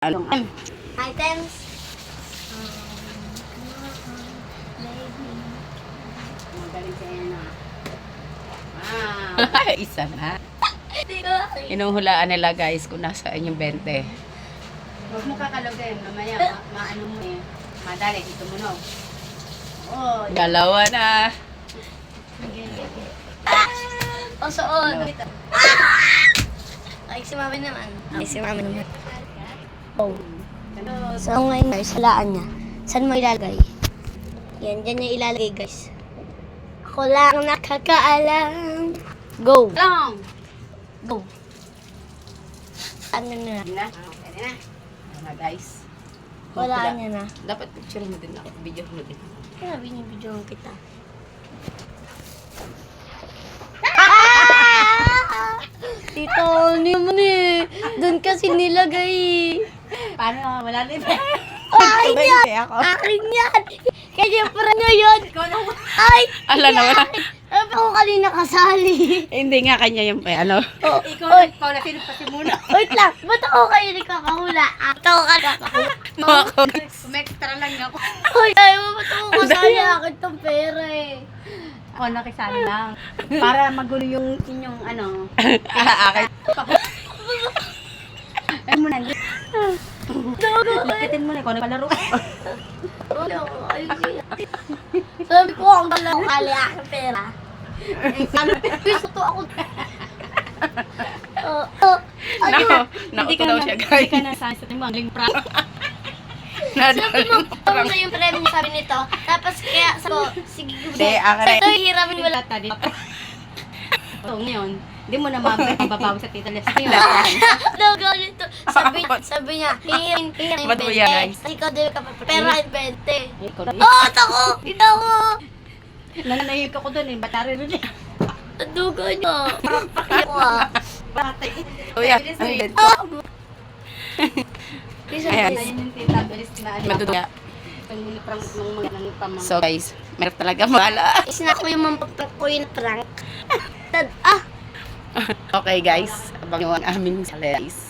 Anong items. Magaling si Ena. Wow. Isa na. Inuhulaan nila guys kung nasaan yung 20. Huwag mo kakalugin. Mamaya, maano mo eh. Madali, dito mo no. Oh, dalawa na. O, soon. Ay, si mami naman. Oh. So, ngayon guys, halaan niya. Saan mo ilalagay? Yan, dyan niya ilalagay guys. Ako lang nakakaalam. Go! Long! Go! Ano na? Pwede na? Pwede na. Ano na guys? Walaan niya na. Dapat picture mo din ako. Video mo din. Kaya binibidyoan kita. Tito, ano naman eh. Doon kasi nilagay. Paano? Wala na Akin yan! Akin yan! Kaya pala nyo yun! Ay! Ala na wala. Ano ako kanina kasali? Hindi nga kanya yung ano. Oh, Ikaw na sinupasi muna. wait lang! Ba't ako kayo nakakahula? Ba't ako nakakahula? Ako. Kumextra lang ako. Ay, ba't ako kasali? Akin tong pera eh. Ako nakisali lang. Para magulo yung inyong ano. Akin. Ay mo na. Lipitin mo na. Ikaw na palaro. Sabi ko, ang dala ko kali aking pera. Gusto to ako. Hindi ka daw siya guys. Hindi ka na sa mga prank. Sabi mo, tawag na yung premyo sabi nito. Tapos kaya, sabi ko, sige, Hindi, akin ito hiramin mo lang. So, ngayon, hindi mo na mababawi sa tita left ngayon. Daw ganito. Sabi niya, hihirin Ba't mo yan, guys? Ikaw din ka pa. Pera ay 20. Ikaw na. Oh, ako! Ito ako! Nananayog ako doon eh. Batari rin eh. Ang dugo niyo. Parang pakya ko ah. Batay. Oh yeah. Ang dead. Ayan. Ayun yung tita. Bilis na ano. Maduduya. Pang-prank ng mga pamang. So guys, meron talaga mahala. Isna ko yung mampaprank ko yung prank. Okay guys, abang yung aming guys.